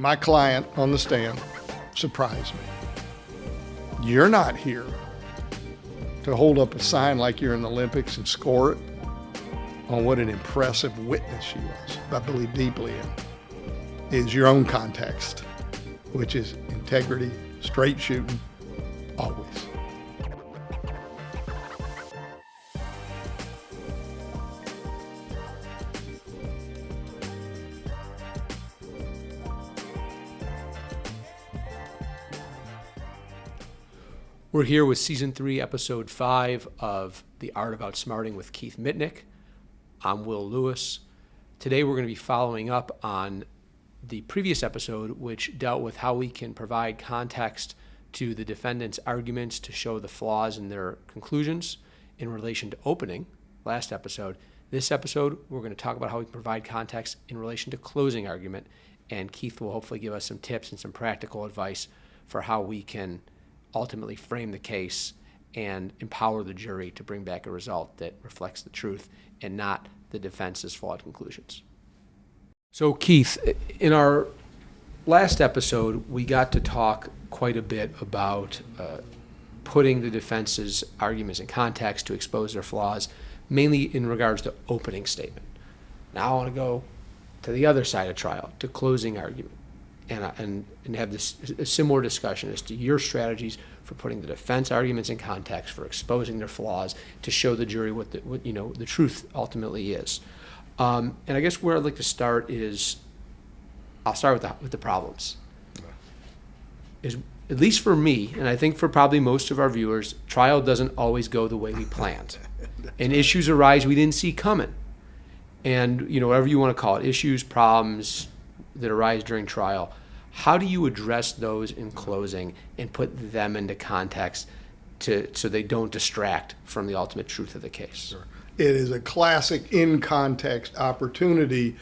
my client on the stand surprised me. You're not here to hold up a sign like you're in the Olympics and score it on what an impressive witness she was. I believe deeply in is your own context, which is integrity, straight shooting, always. We're here with Season 3, Episode 5 of The Art of Outsmarting with Keith Mitnik. I'm Will Lewis. Today we're going to be following up on the previous episode, which dealt with how we can provide context to the defendant's arguments to show the flaws in their conclusions in relation to opening, last episode. This episode, we're going to talk about how we can provide context in relation to closing argument, and Keith will hopefully give us some tips and some practical advice for how we can ultimately frame the case and empower the jury to bring back a result that reflects the truth and not the defense's flawed conclusions. So Keith, in our last episode, we got to talk quite a bit about putting the defense's arguments in context to expose their flaws, mainly in regards to opening statement. Now I want to go to the other side of trial, to closing argument. And have this a similar discussion as to your strategies for putting the defense arguments in context, for exposing their flaws, to show the jury what the truth ultimately is. And I guess where I'd like to start is, I'll start with the problems. Is, at least for me, and I think for probably most of our viewers, trial doesn't always go the way we planned, and issues arise we didn't see coming, and whatever you want to call it, issues, problems that arise during trial. How do you address those in closing and put them into context so they don't distract from the ultimate truth of the case? Sure. It is a classic in-context opportunity.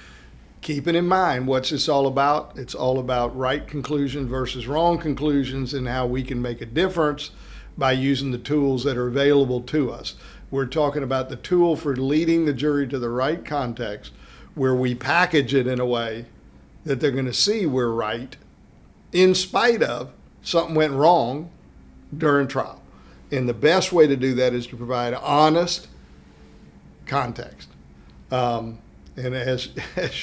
Keeping in mind, what's this all about? It's all about right conclusion versus wrong conclusions and how we can make a difference by using the tools that are available to us. We're talking about the tool for leading the jury to the right context, where we package it in a way that they're going to see we're right in spite of something went wrong during trial. And the best way to do that is to provide honest context. And as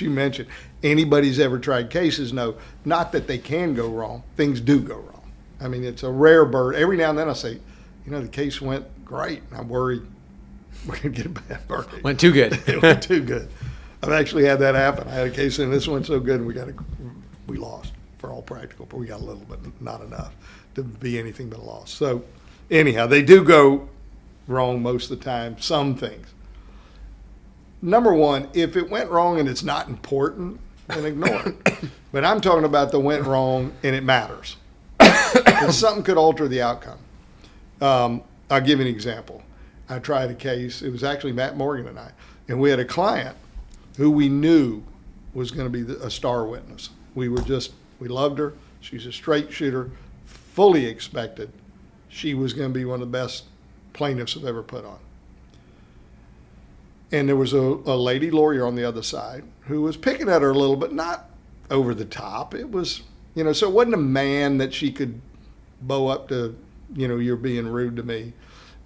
you mentioned, anybody's ever tried cases know not that they can go wrong, things do go wrong. I mean, it's a rare bird. Every now and then I say, the case went great. I'm worried we're going to get a bad verdict. Went too good. It went too good. I've actually had that happen. I had a case and this went so good and we lost for all practical, but we got a little, but not enough to be anything but a loss. So anyhow, they do go wrong most of the time, some things. Number one, if it went wrong and it's not important, then ignore it. But I'm talking about the went wrong and it matters. Because something could alter the outcome. I'll give you an example. I tried a case, it was actually Matt Morgan and I, and we had a client who we knew was going to be a star witness. We loved her. She's a straight shooter, fully expected she was going to be one of the best plaintiffs I've ever put on. And there was a lady lawyer on the other side who was picking at her a little bit, not over the top. It was, so it wasn't a man that she could bow up to, you're being rude to me.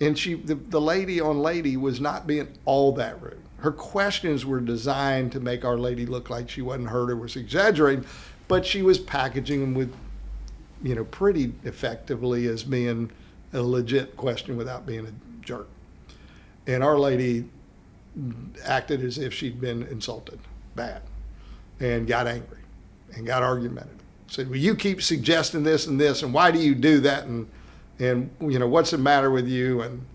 And the lady on lady was not being all that rude. Her questions were designed to make our lady look like she wasn't hurt or was exaggerating, but she was packaging them with, pretty effectively as being a legit question without being a jerk. And our lady acted as if she'd been insulted bad and got angry and got argumentative. Said, well, you keep suggesting this and this, and why do you do that? And what's the matter with you? And,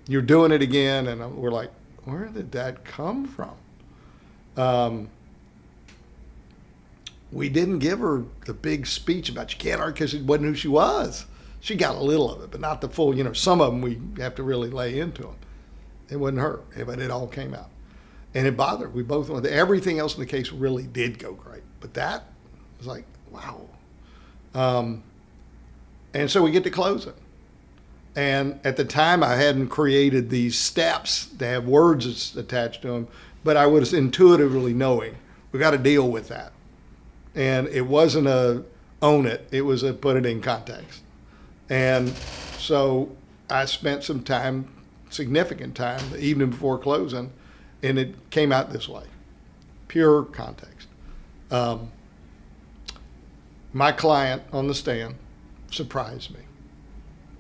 you're doing it again. And we're like, where did that come from? We didn't give her the big speech about you can't argue because it wasn't who she was. She got a little of it, but not the full, some of them we have to really lay into them. It wasn't her, but it all came out. And it bothered. We both went. Everything else in the case really did go great. But that was like, wow. And so we get to close it. And at the time, I hadn't created these steps to have words attached to them, but I was intuitively knowing we got to deal with that. And it wasn't a own it, it was a put it in context. And so I spent some time, significant time, the evening before closing, and it came out this way. Pure context. My client on the stand surprised me.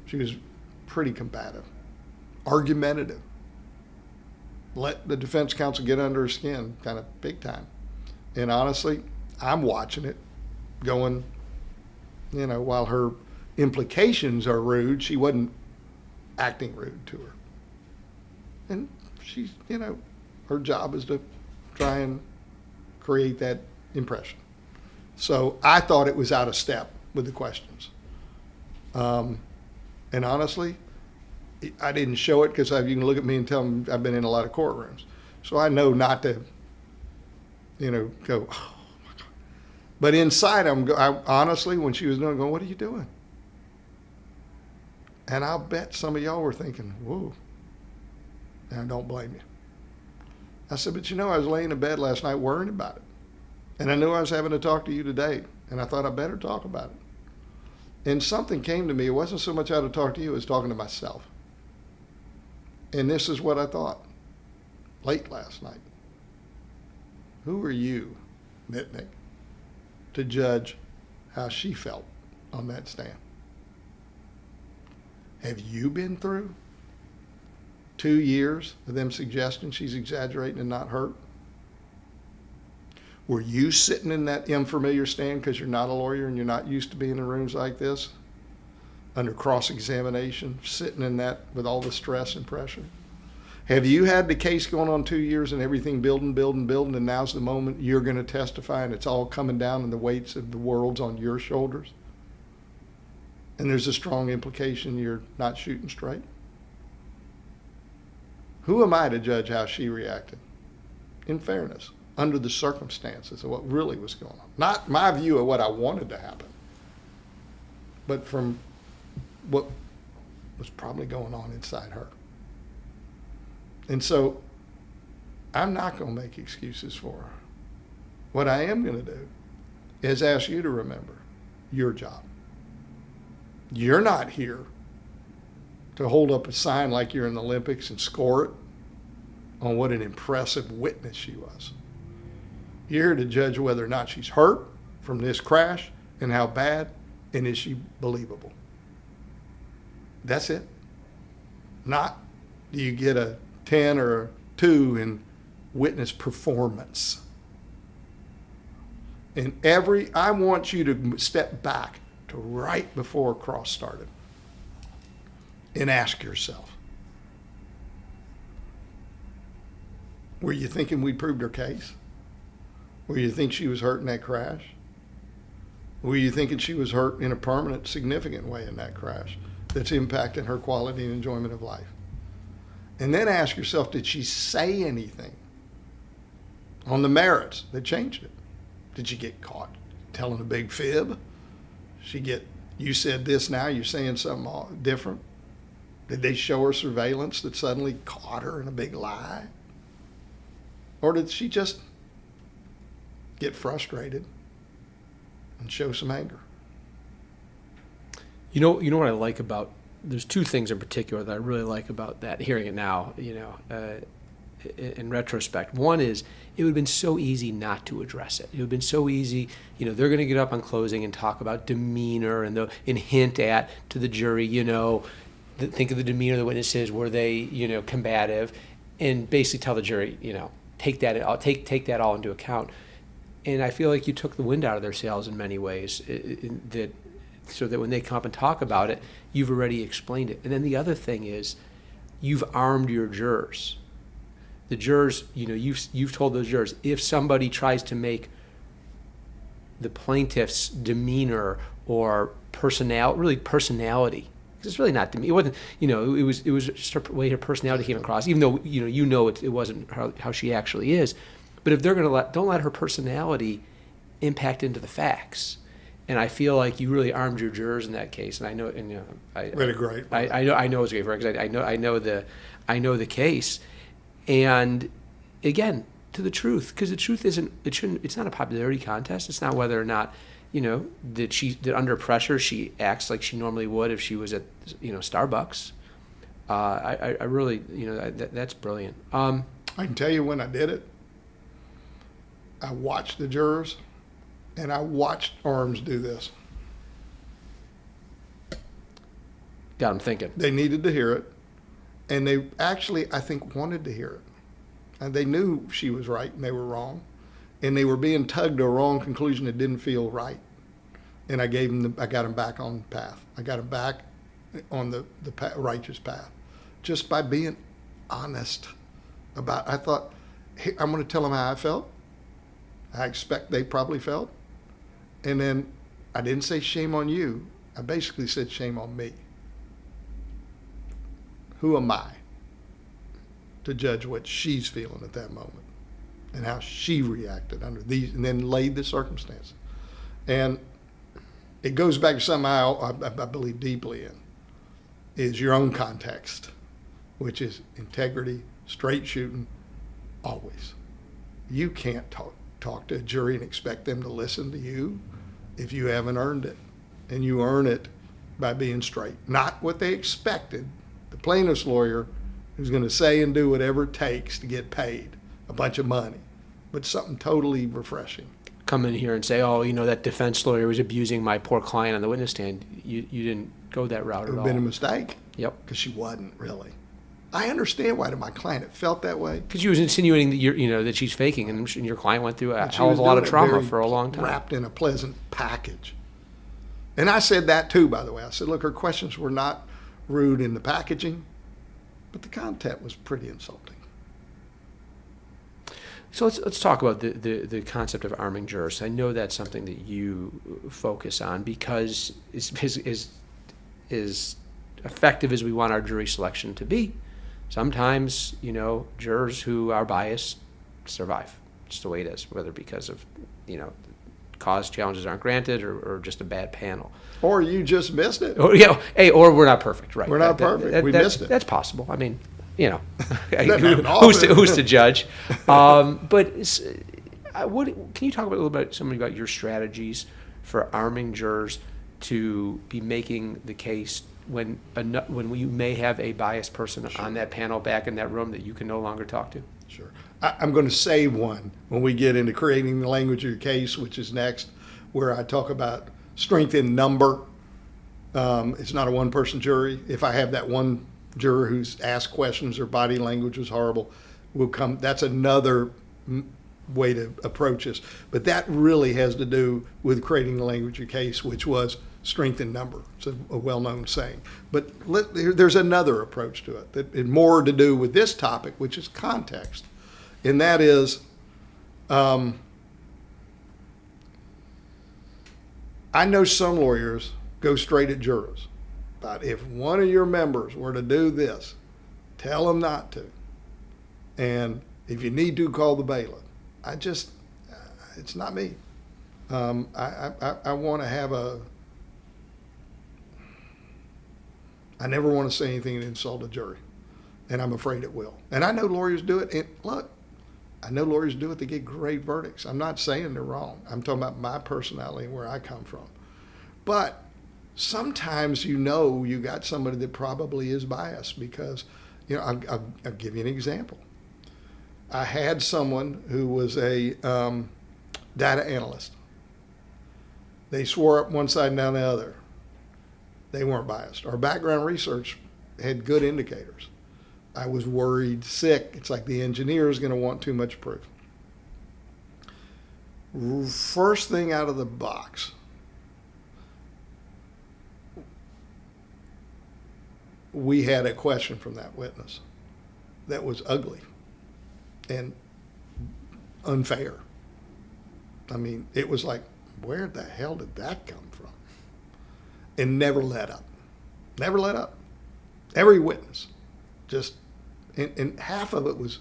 She was pretty combative, argumentative. Let the defense counsel get under her skin, kind of big time. And honestly, I'm watching it, going, while her implications are rude, she wasn't acting rude to her. And she's, her job is to try and create that impression. So I thought it was out of step with the questions. And honestly, I didn't show it because you can look at me and tell them I've been in a lot of courtrooms. So I know not to, go, oh my God. But inside, I honestly, when she was doing it, going, what are you doing? And I'll bet some of y'all were thinking, whoa. And I don't blame you. I said, but I was laying in bed last night worrying about it. And I knew I was having to talk to you today. And I thought I better talk about it. And something came to me. It wasn't so much how to talk to you, it was talking to myself. And this is what I thought late last night. Who are you, Mitnik, to judge how she felt on that stand? Have you been through 2 years of them suggesting she's exaggerating and not hurt? Were you sitting in that unfamiliar stand because you're not a lawyer and you're not used to being in rooms like this, under cross-examination, sitting in that with all the stress and pressure? Have you had the case going on 2 years and everything building, and now's the moment you're going to testify and it's all coming down and the weights of the world's on your shoulders? And there's a strong implication you're not shooting straight? Who am I to judge how she reacted? In fairness, under the circumstances of what really was going on. Not my view of what I wanted to happen, but from what was probably going on inside her. And so I'm not going to make excuses for her. What I am going to do is ask you to remember your job. You're not here to hold up a sign like you're in the Olympics and score it on what an impressive witness she was. You're here to judge whether or not she's hurt from this crash and how bad, and is she believable. That's it. Not do you get a 10 or a 2 in witness performance. And I want you to step back to right before cross started and ask yourself, were you thinking we proved her case? Were you think she was hurt in that crash? Were you thinking she was hurt in a permanent, significant way in that crash that's impacting her quality and enjoyment of life? And then ask yourself, did she say anything on the merits that changed it? Did she get caught telling a big fib? You said this, now you're saying something different? Did they show her surveillance that suddenly caught her in a big lie? Or did she just get frustrated and show some anger? You know what I like about, there's 2 things in particular that I really like about that, hearing it now, in retrospect. One is, it would have been so easy not to address it. It would have been so easy, they're going to get up on closing and talk about demeanor and hint at to the jury, think of the demeanor of the witnesses, were they, combative, and basically tell the jury, take that all into account. And I feel like you took the wind out of their sails in many ways, so that when they come up and talk about it, you've already explained it. And then the other thing is, you've armed your jurors. The jurors, you've told those jurors, if somebody tries to make the plaintiff's demeanor or personality, because it's really not demeanor. It wasn't, it was just her way her personality came across, even though, it wasn't how she actually is. But if they're going to don't let her personality impact into the facts. And I feel like you really armed your jurors in that case. And I know, Really great. I know it's great because I know the case. And again, to the truth, because the truth it's not a popularity contest. It's not whether or not, that under pressure she acts like she normally would if she was at, Starbucks. I really, that's brilliant. I can tell you when I did it. I watched the jurors, and I watched Arms do this. Got them thinking. They needed to hear it, and they actually, I think, wanted to hear it. And they knew she was right and they were wrong, and they were being tugged to a wrong conclusion that didn't feel right. And I got them back on the path. I got them back on the righteous path, just by being honest about. I thought, hey, I'm going to tell them how I felt. I expect they probably felt. And then I didn't say shame on you. I basically said shame on me. Who am I to judge what she's feeling at that moment and how she reacted under these, and then laid the circumstances. And it goes back to something I believe deeply in, is your own context, which is integrity, straight shooting, always. You can't talk to a jury and expect them to listen to you if you haven't earned it. And you earn it by being straight. Not what they expected. The plaintiff's lawyer who's going to say and do whatever it takes to get paid a bunch of money, but something totally refreshing. Come in here and say, oh, that defense lawyer was abusing my poor client on the witness stand. You didn't go that route at all. It would have been a mistake. Yep. Because she wasn't really. I understand why to my client it felt that way. Because you was insinuating that that she's faking, and your client went through a But she hell of was a lot of doing it trauma very for a long time. wrapped in a pleasant package. And I said that too, by the way. I said, look, her questions were not rude in the packaging, but the content was pretty insulting. So let's talk about the concept of arming jurors. I know that's something that you focus on because is effective as we want our jury selection to be. Sometimes, jurors who are biased survive. It's the way it is, whether because of, cause challenges aren't granted or just a bad panel. Or you just missed it. Or we're not perfect, right? We're not perfect. We missed it. That's possible. I mean, Doesn't who's to judge? But can you talk a little bit about your strategies for arming jurors to be making the case when you may have a biased person on that panel back in that room that you can no longer talk to? Sure. I'm going to save one when we get into creating the language of your case, which is next, where I talk about strength in number. It's not a one-person jury. If I have that one juror who's asked questions or body language was horrible, that's another way to approach this. But that really has to do with creating the language of your case, which was strength in number. It's a well-known saying. But there's another approach to it that is more to do with this topic, which is context. And that is, I know some lawyers go straight at jurors. But if one of your members were to do this, tell them not to. And if you need to, call the bailiff. It's not me. I want to have I never want to say anything that insult a jury. And I'm afraid it will. And I know lawyers do it. And look, I know lawyers do it. They get great verdicts. I'm not saying they're wrong. I'm talking about my personality and where I come from. But sometimes you got somebody that probably is biased because, I'll give you an example. I had someone who was a data analyst. They swore up one side and down the other. They weren't biased. Our background research had good indicators. I was worried sick. It's like the engineer is going to want too much proof. First thing out of the box, we had a question from that witness that was ugly and unfair. I mean, it was like, where the hell did that come from? And never let up. Never let up. Every witness. Just, and half of it was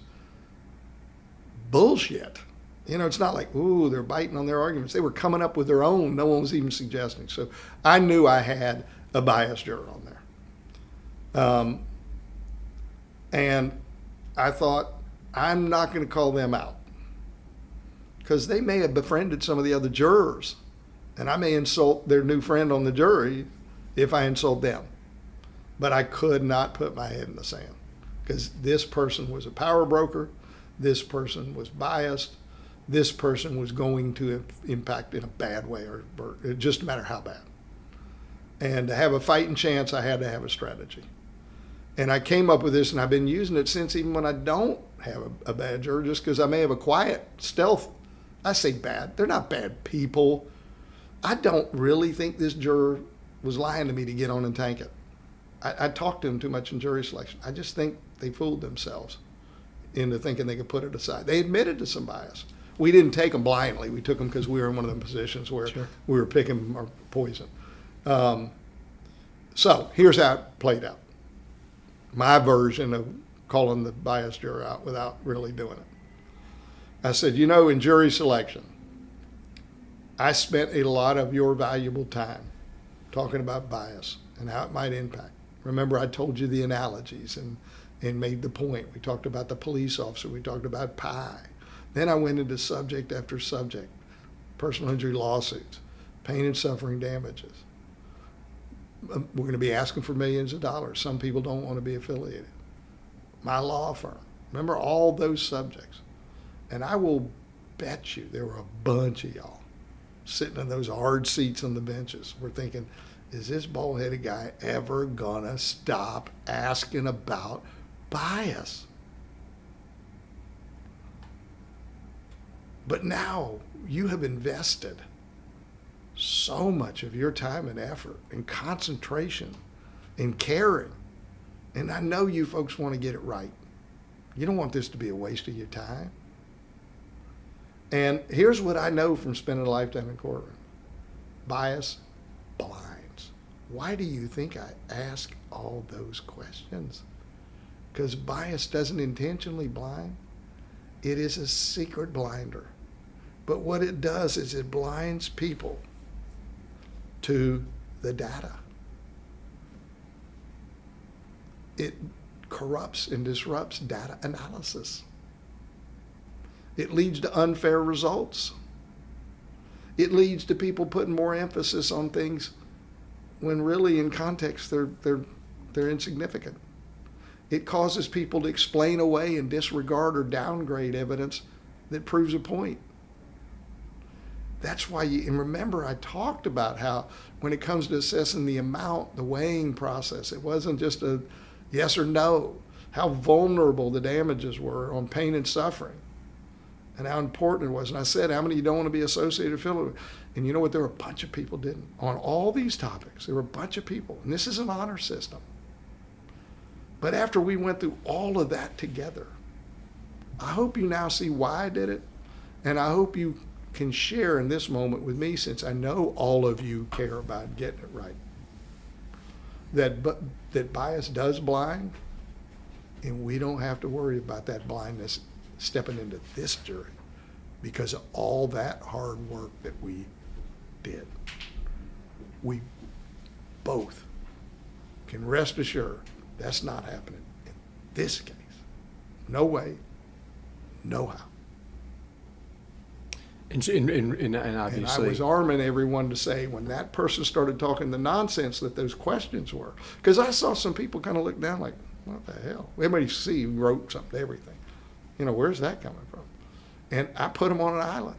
bullshit. It's not like, ooh, they're biting on their arguments. They were coming up with their own. No one was even suggesting. So I knew I had a biased juror on there. And I thought, I'm not going to call them out. because they may have befriended some of the other jurors, and I may insult their new friend on the jury if I insult them. But I could not put my head in the sand, because this person was a power broker, this person was biased, this person was going to impact in a bad way, or it just matter how bad. And to have a fighting chance, I had to have a strategy. And I came up with this, and I've been using it since, even when I don't have a bad juror, just because I may have a quiet stealth. I say bad. They're not bad people. I don't really think this juror was lying to me to get on and tank it. I talked to them too much in jury selection. I just think they fooled themselves into thinking they could put it aside. They admitted to some bias. We didn't take them blindly. We took them because we were in one of them positions where we were picking our poison. So here's how it played out. My version of calling the biased juror out without really doing it. I said, in jury selection, I spent a lot of your valuable time talking about bias and how it might impact. Remember, I told you the analogies and made the point. We talked about the police officer. We talked about pie. Then I went into subject after subject, personal injury lawsuits, pain and suffering damages. We're going to be asking for millions of dollars. Some people don't want to be affiliated. My law firm. Remember all those subjects. And I will bet you there were a bunch of y'all sitting in those hard seats on the benches. We're thinking, is this bald-headed guy ever going to stop asking about bias? But now you have invested so much of your time and effort and concentration and caring. And I know you folks want to get it right. You don't want this to be a waste of your time. And here's what I know from spending a lifetime in courtroom. Bias blinds. Why do you think I ask all those questions? Because bias doesn't intentionally blind. It is a secret blinder. But what it does is it blinds people to the data. It corrupts and disrupts data analysis. It leads to unfair results. It leads to people putting more emphasis on things when really in context they're insignificant. It causes people to explain away and disregard or downgrade evidence that proves a point. That's why and remember I talked about how when it comes to assessing the amount, the weighing process, it wasn't just a yes or no, how vulnerable the damages were on pain and suffering and how important it was. And I said, how many of you don't want to be associated affiliated? And you know what? There were a bunch of people didn't. On all these topics, there were a bunch of people. And this is an honor system. But after we went through all of that together, I hope you now see why I did it. And I hope you can share in this moment with me, since I know all of you care about getting it right. That bias does blind, and we don't have to worry about that blindness stepping into this jury because of all that hard work that we did. We both can rest assured that's not happening in this case. No way, no how. And obviously, And I was arming everyone to say when that person started talking the nonsense that those questions were, because I saw some people kind of look down like, what the hell? Everybody see who wrote something to everything. Where's that coming from? And I put them on an island.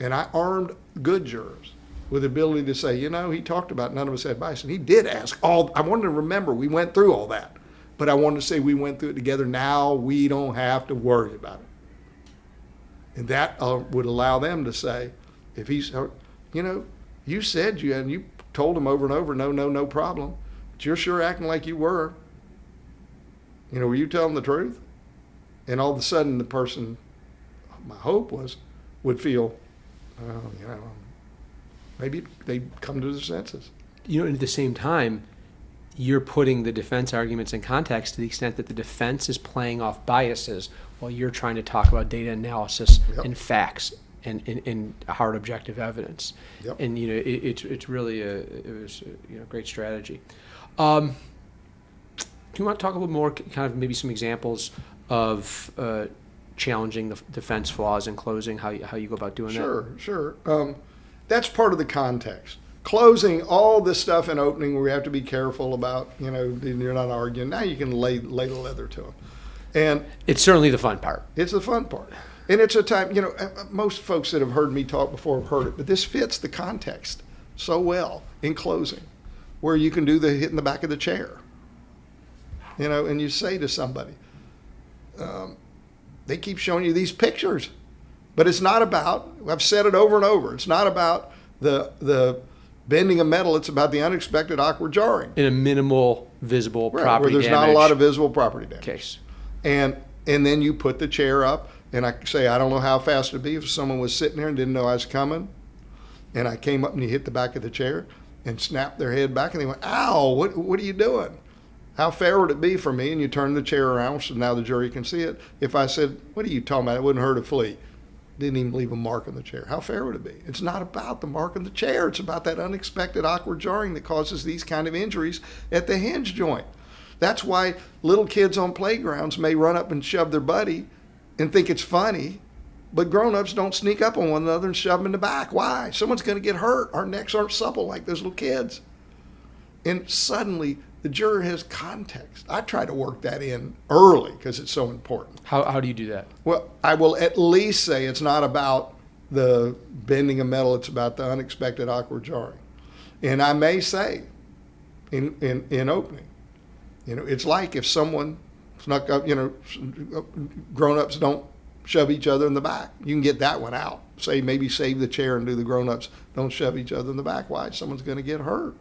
And I armed good jurors with the ability to say, he talked about none of us had bias. And he did ask I wanted to remember we went through all that. But I wanted to say we went through it together. Now we don't have to worry about it. And that would allow them to say, if he's, you said and you told him over and over, no problem. But you're sure acting like you were. Were you telling the truth? And all of a sudden the person, my hope was, would feel, maybe they'd come to their senses. And at the same time, you're putting the defense arguments in context to the extent that the defense is playing off biases while you're trying to talk about data analysis and facts and hard objective evidence. Yep. And it's really it was a great strategy. Do you want to talk a little more, kind of maybe some examples of challenging the defense flaws in closing, how you go about doing that? Sure. That's part of the context. Closing, all this stuff in opening, we have to be careful about, you're not arguing. Now you can lay the leather to them. And it's certainly the fun part. It's the fun part. And it's a time, most folks that have heard me talk before have heard it, but this fits the context so well in closing, where you can do the hit in the back of the chair. And you say to somebody, they keep showing you these pictures, but it's not about, I've said it over and over, it's not about the bending of metal, it's about the unexpected, awkward jarring. In a minimal visible property where there's damage not a lot of visible property damage. case. And then you put the chair up, and I say, I don't know how fast it'd be if someone was sitting there and didn't know I was coming, and I came up and you hit the back of the chair and snapped their head back, and they went, ow, what are you doing? How fair would it be for me? And you turn the chair around so now the jury can see it. If I said, what are you talking about? It wouldn't hurt a flea. Didn't even leave a mark on the chair. How fair would it be? It's not about the mark on the chair. It's about that unexpected, awkward jarring that causes these kind of injuries at the hinge joint. That's why little kids on playgrounds may run up and shove their buddy and think it's funny, but grown-ups don't sneak up on one another and shove them in the back. Why? Someone's going to get hurt. Our necks aren't supple like those little kids. And suddenly, the juror has context. I try to work that in early because it's so important. How do you do that? Well, I will at least say it's not about the bending of metal. It's about the unexpected, awkward jarring. And I may say in opening, it's like if someone snuck up, grown-ups don't shove each other in the back. You can get that one out. Maybe save the chair and do the grown-ups don't shove each other in the back. Why? Someone's going to get hurt.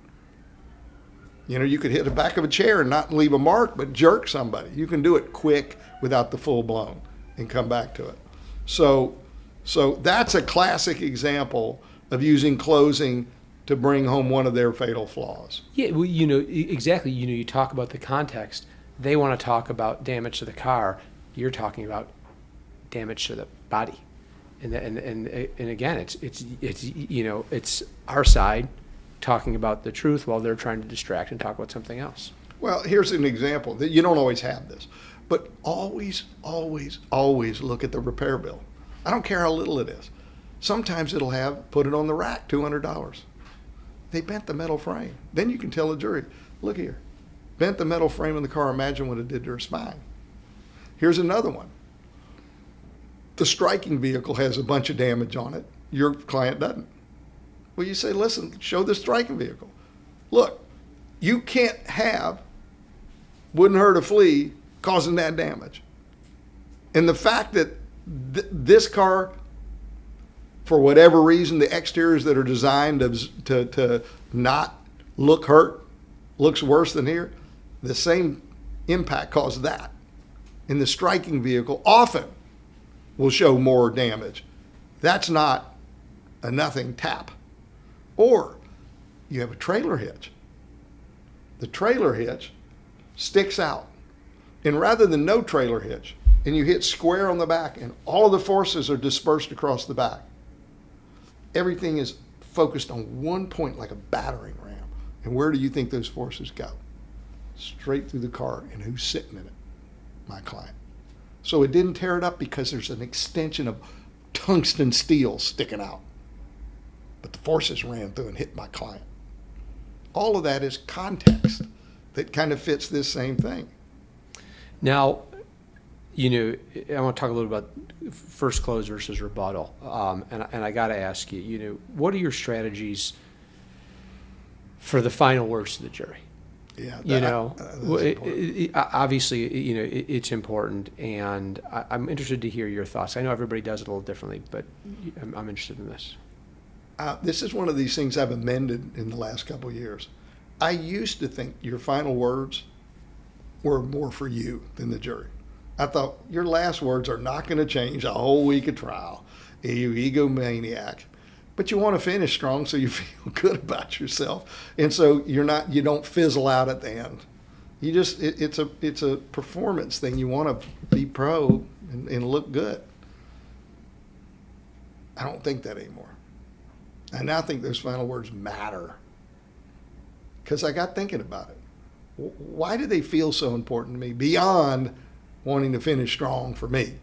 You could hit the back of a chair and not leave a mark, but jerk somebody. You can do it quick without the full blown and come back to it. So that's a classic example of using closing to bring home one of their fatal flaws. Yeah, well, exactly. You talk about the context. They want to talk about damage to the car. You're talking about damage to the body, and again, it's our side talking about the truth while they're trying to distract and talk about something else. Well, here's an example that you don't always have this, but always look at the repair bill. I don't care how little it is. Sometimes it'll have, put it on the rack, $200. They bent the metal frame. Then you can tell the jury, look here, bent the metal frame in the car, imagine what it did to her spine. Here's another one. The striking vehicle has a bunch of damage on it. Your client doesn't. Well, you say, listen, show the striking vehicle. Look, you can't have, wouldn't hurt a flea, causing that damage. And the fact that this car, for whatever reason, the exteriors that are designed to not look hurt, looks worse than here, the same impact caused that. And the striking vehicle often will show more damage. That's not a nothing tap. Or you have a trailer hitch. The trailer hitch sticks out. And rather than no trailer hitch, and you hit square on the back and all of the forces are dispersed across the back, everything is focused on one point like a battering ram. And where do you think those forces go? Straight through the car. And who's sitting in it? My client. So it didn't tear it up because there's an extension of tungsten steel sticking out. But the forces ran through and hit my client. All of that is context that kind of fits this same thing. Now, I want to talk a little about first close versus rebuttal. And I got to ask you, what are your strategies for the final words to the jury? Yeah, obviously, it's important, and I'm interested to hear your thoughts. I know everybody does it a little differently, but I'm interested in this. This is one of these things I've amended in the last couple of years. I used to think your final words were more for you than the jury. I thought your last words are not going to change a whole week of trial, you egomaniac. But you want to finish strong so you feel good about yourself, and so you don't fizzle out at the end. It's a performance thing. You want to be pro and look good. I don't think that anymore. I now think those final words matter because I got thinking about it. Why do they feel so important to me beyond wanting to finish strong for me?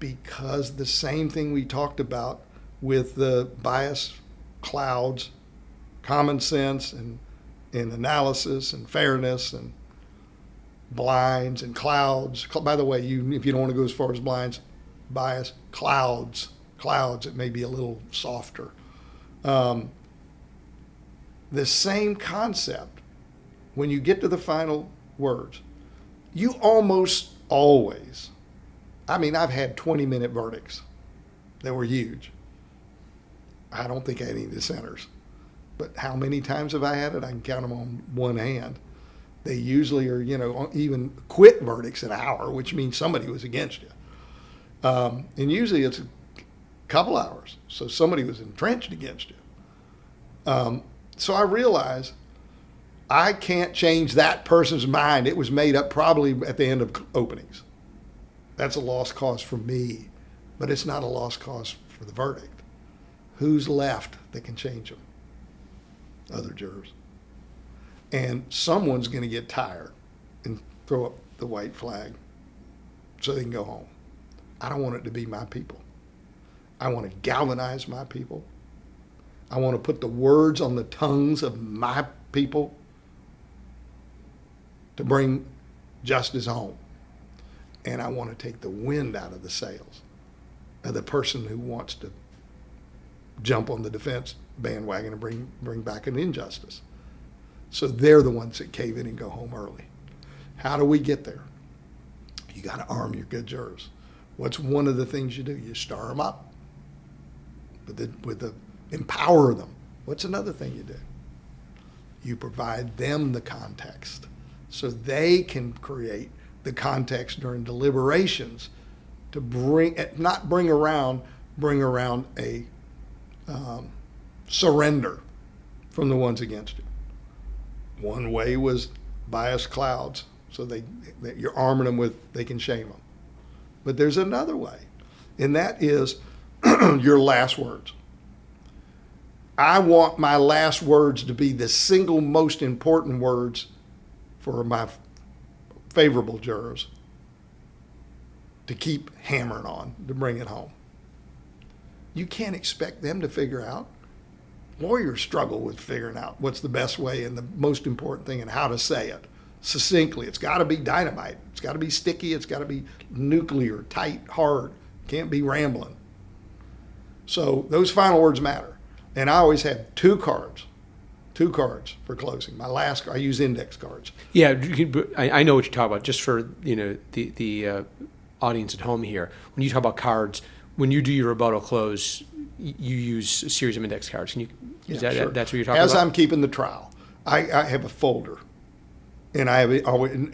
Because the same thing we talked about with the bias clouds, common sense and analysis and fairness and blinds and clouds. By the way, if you don't want to go as far as blinds, bias, clouds, it may be a little softer. The same concept, when you get to the final words, you almost always, I've had 20-minute verdicts that were huge. I don't think I had any dissenters. But how many times have I had it? I can count them on one hand. They usually are, even quit verdicts an hour, which means somebody was against you. And usually it's a couple hours, so somebody was entrenched against you. So I realized I can't change that person's mind. It was made up probably at the end of openings. That's a lost cause for me, but it's not a lost cause for the verdict. Who's left that can change them? Other jurors. And someone's going to get tired and throw up the white flag so they can go home. I don't want it to be my people. I want to galvanize my people. I want to put the words on the tongues of my people to bring justice home. And I want to take the wind out of the sails of the person who wants to jump on the defense bandwagon and bring back an injustice. So they're the ones that cave in and go home early. How do we get there? You got to arm your good jurors. What's one of the things you do? You stir them up empower them. What's another thing you do? You provide them the context so they can create the context during deliberations to bring around a surrender from the ones against you. One way was bias clouds, so that you're arming them with, they can shame them. But there's another way, and that is your last words. I want my last words to be the single most important words for my favorable jurors to keep hammering on, to bring it home. You can't expect them to figure out. Lawyers struggle with figuring out what's the best way and the most important thing and how to say it succinctly. It's got to be dynamite. It's got to be sticky. It's got to be nuclear, tight, hard. Can't be rambling. So those final words matter. And I always have two cards for closing. I use index cards. Yeah, I know what you're talking about. Just for the audience at home here, when you talk about cards, when you do your rebuttal close, you use a series of index cards. Sure. That's what you're talking about? As I'm keeping the trial, I have a folder, and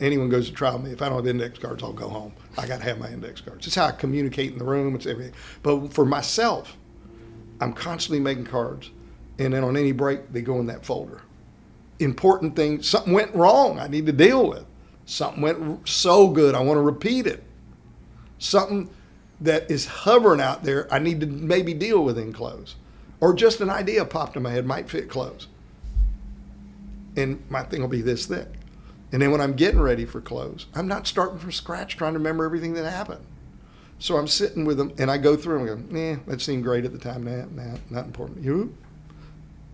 anyone goes to trial with me, if I don't have index cards, I'll go home. I got to have my index cards. It's how I communicate in the room. It's everything. But for myself, I'm constantly making cards, and then on any break, they go in that folder. Important thing, something went wrong I need to deal with. Something went so good, I want to repeat it. Something that is hovering out there, I need to maybe deal with in close. Or just an idea popped in my head, might fit close. And my thing will be this thick. And then when I'm getting ready for close, I'm not starting from scratch trying to remember everything that happened. So I'm sitting with them, and I go through them and go, that seemed great at the time. Nah, not important. You?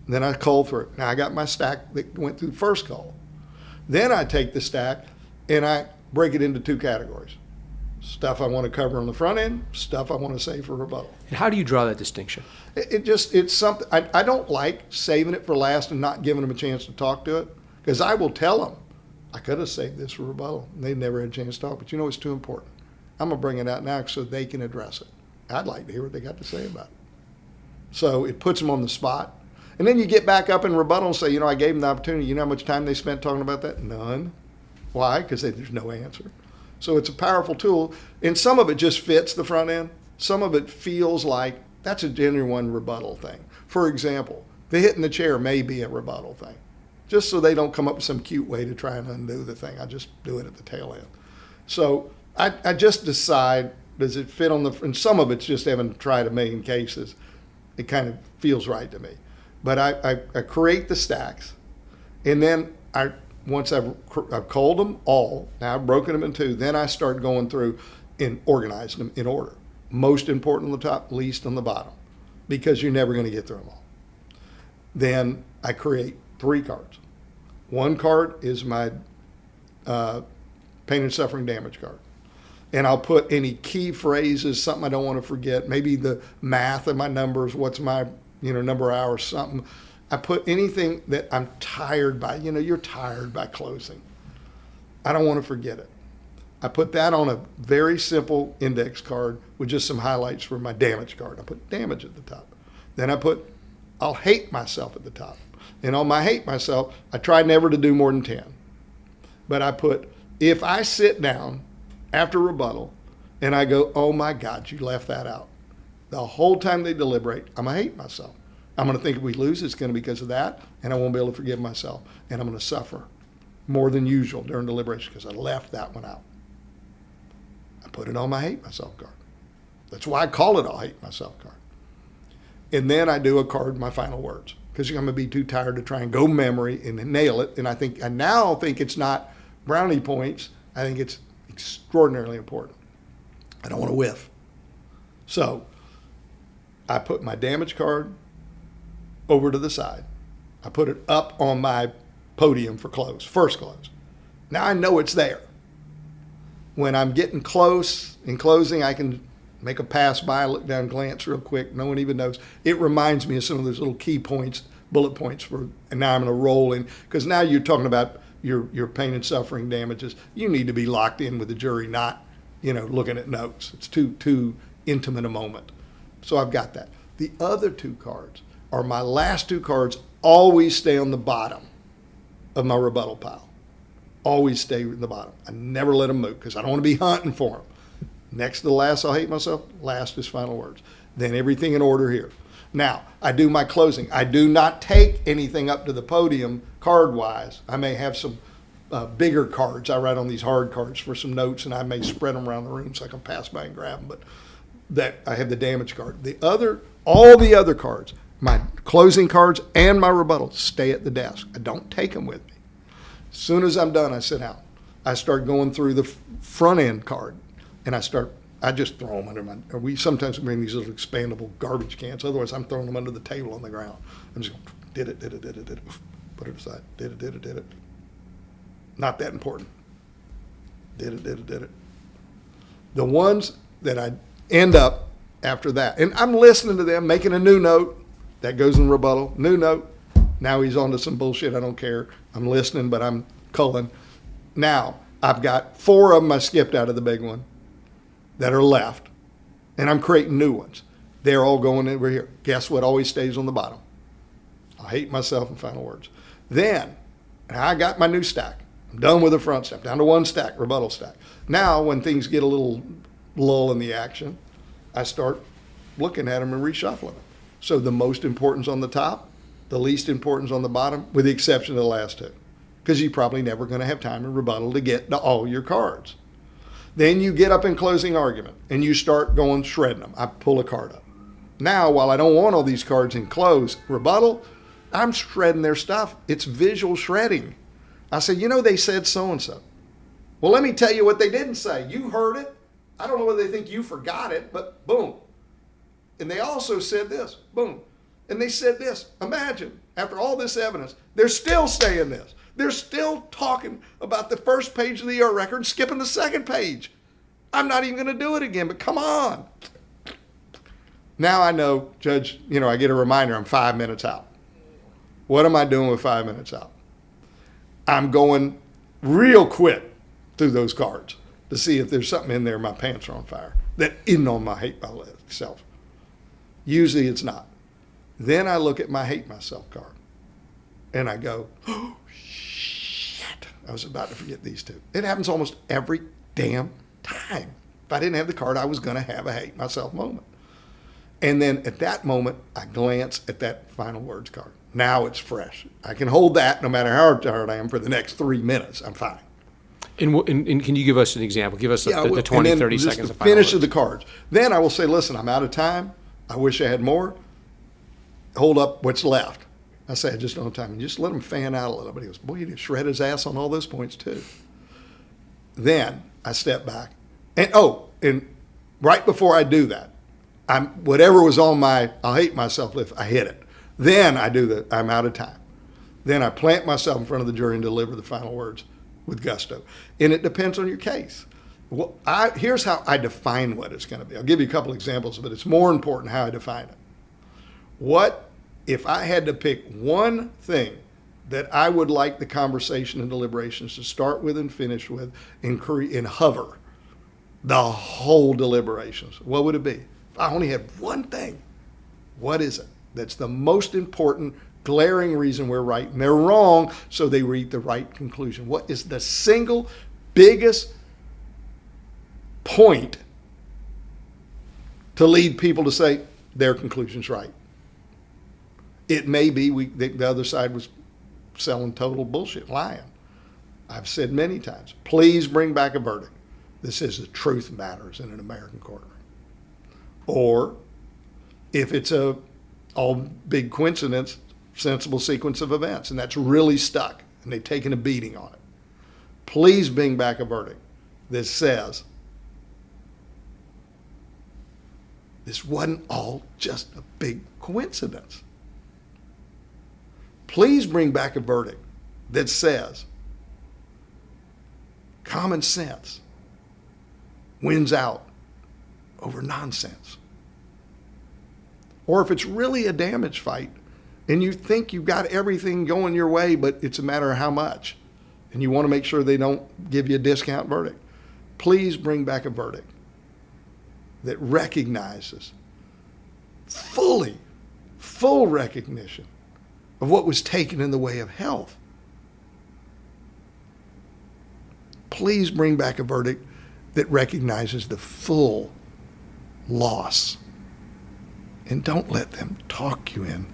Then I cull through it. Now I got my stack that went through the first cull. Then I take the stack, and I break it into two categories. Stuff I want to cover on the front end, stuff I want to save for rebuttal. And how do you draw that distinction? It's something, I don't like saving it for last and not giving them a chance to talk to it, because I will tell them, I could have saved this for rebuttal. And they've never had a chance to talk, but it's too important. I'm going to bring it out now so they can address it. I'd like to hear what they got to say about it. So it puts them on the spot. And then you get back up in rebuttal and say, I gave them the opportunity. You know how much time they spent talking about that? None. Why? Because there's no answer. So it's a powerful tool. And some of it just fits the front end. Some of it feels like that's a genuine rebuttal thing. For example, the hitting the chair may be a rebuttal thing. Just so they don't come up with some cute way to try and undo the thing. I just do it at the tail end. So I just decide, does it fit on and some of it's just having tried a million cases. It kind of feels right to me. But I create the stacks, and then once I've culled them all, now I've broken them in two, then I start going through and organizing them in order. most important on the top, least on the bottom, because you're never going to get through them all. Then I create 3 cards. One card is my pain and suffering damage card. And I'll put any key phrases, something I don't want to forget, maybe the math of my numbers, what's my number of hours, something. I put anything that I'm tired by. You're tired by closing. I don't want to forget it. I put that on a very simple index card with just some highlights for my damage card. I put damage at the top. Then I'll hate myself at the top. And on my hate myself, I try never to do more than 10. But I put, if I sit down after rebuttal and I go, oh my God, you left that out. The whole time they deliberate, I'm going to hate myself. I'm going to think if we lose, it's going to be because of that, and I won't be able to forgive myself. And I'm going to suffer more than usual during deliberation because I left that one out. I put it on my hate myself card. That's why I call it a hate myself card. And then I do a card, my final words, because I'm going to be too tired to try and go memory and nail it. And I now think it's not brownie points. I think it's extraordinarily important. I don't want to whiff. So I put my damage card over to the side. I put it up on my podium for close, first close. Now I know it's there. When I'm getting close in closing, I can make a pass by, look down, glance real quick. No one even knows. It reminds me of some of those little key points, bullet points and now I'm going to roll in, because now you're talking about your pain and suffering damages. You need to be locked in with the jury, not, looking at notes. It's too intimate a moment. So I've got that. The other 2 cards are my last 2 cards, always stay on the bottom of my rebuttal pile. Always stay in the bottom. I never let them move because I don't want to be hunting for them. Next to the last, I'll hate myself. Last is final words. Then everything in order here. Now, I do my closing. I do not take anything up to the podium card-wise. I may have some bigger cards. I write on these hard cards for some notes, and I may spread them around the room so I can pass by and grab them. But that I have the damage card. All the other cards, my closing cards and my rebuttal, stay at the desk. I don't take them with me. As soon as I'm done, I sit down. I start going through the front end card, and I just throw them under we sometimes bring these little expandable garbage cans. Otherwise, I'm throwing them under the table on the ground. I'm just going, did it. Put it aside. Did it. Not that important. Did it. The ones that I end up after that, and I'm listening to them, making a new note. That goes in rebuttal. New note. Now he's on to some bullshit. I don't care. I'm listening, but I'm culling. Now, I've got 4 of them I skipped out of the big one that are left, and I'm creating new ones. They're all going over here. Guess what always stays on the bottom? I hate myself in final words. Then, I got my new stack. I'm done with the front stack. Down to 1 stack, rebuttal stack. Now, when things get a little lull in the action, I start looking at them and reshuffling them. So the most important's on the top, the least important's on the bottom, with the exception of the last 2. Because you're probably never going to have time in rebuttal to get to all your cards. Then you get up in closing argument, and you start going shredding them. I pull a card up. Now, while I don't want all these cards in close rebuttal, I'm shredding their stuff. It's visual shredding. I say, they said so-and-so. Well, let me tell you what they didn't say. You heard it. I don't know whether they think you forgot it, but boom. And they also said this, boom. And they said this. Imagine, after all this evidence, they're still saying this. They're still talking about the first page of the ER record, skipping the second page. I'm not even going to do it again, but come on. Now I know, Judge, I get a reminder I'm 5 minutes out. What am I doing with 5 minutes out? I'm going real quick through those cards to see if there's something in there my pants are on fire that isn't on my hate myself. Usually it's not. Then I look at my hate myself card and I go, oh, shit, I was about to forget these 2. It happens almost every damn time. If I didn't have the card, I was going to have a hate myself moment. And then at that moment, I glance at that final words card. Now it's fresh. I can hold that no matter how tired I am for the next 3 minutes. I'm fine. And can you give us an example? Give us the 20, 30 seconds of final finish words. of the cards. Then I will say, listen, I'm out of time. I wish I had more. Hold up what's left. I say, I just don't have time. And just let him fan out a little bit. He goes, boy, you did shred his ass on all those points too. Then I step back. And Right before I do that, whatever was on I'll hate myself if I hit it. Then I'm out of time. Then I plant myself in front of the jury and deliver the final words with gusto. And it depends on your case. Well, here's how I define what it's going to be. I'll give you a couple examples, but it's more important how I define it. What if I had to pick one thing that I would like the conversation and deliberations to start with and finish with and hover the whole deliberations? What would it be? If I only had one thing, what is it? That's the most important, glaring reason we're right and they're wrong, so they reach the right conclusion. What is the single biggest point to lead people to say their conclusion's right? It may be the other side was selling total bullshit, lying. I've said many times, please bring back a verdict that says the truth matters in an American courtroom. Or if it's all big coincidence, sensible sequence of events, and that's really stuck, and they've taken a beating on it. Please bring back a verdict that says this wasn't all just a big coincidence. Please bring back a verdict that says common sense wins out over nonsense. Or if it's really a damage fight and you think you've got everything going your way, but it's a matter of how much, and you want to make sure they don't give you a discount verdict, please bring back a verdict that recognizes full recognition of what was taken in the way of health. Please bring back a verdict that recognizes the full loss. And don't let them talk you in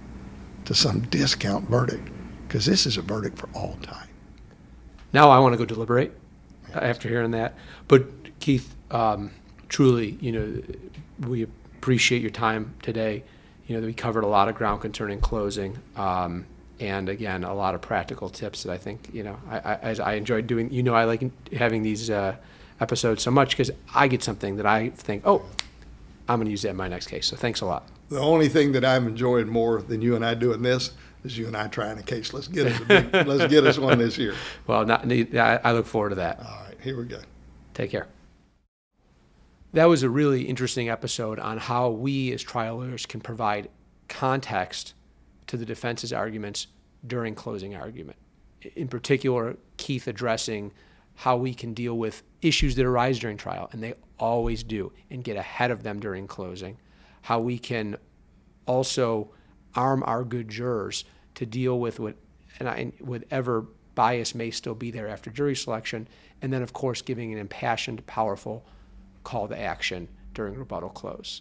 to some discount verdict, because this is a verdict for all time. Now I want to go deliberate after hearing that. But Keith, truly, we appreciate your time today. We covered a lot of ground concerning closing, and again, a lot of practical tips that I think, I enjoyed doing. I like having these episodes so much because I get something that I think, oh, I'm going to use that in my next case. So thanks a lot. The only thing that I'm enjoying more than you and I doing this is you and I trying a case. Let's get us one this year. Well, I look forward to that. All right, here we go. Take care. That was a really interesting episode on how we as trial lawyers can provide context to the defense's arguments during closing argument. In particular, Keith addressing how we can deal with issues that arise during trial, and they always do, and get ahead of them during closing. How we can also arm our good jurors to deal with whatever bias may still be there after jury selection, and then, of course, giving an impassioned, powerful call to action during rebuttal close.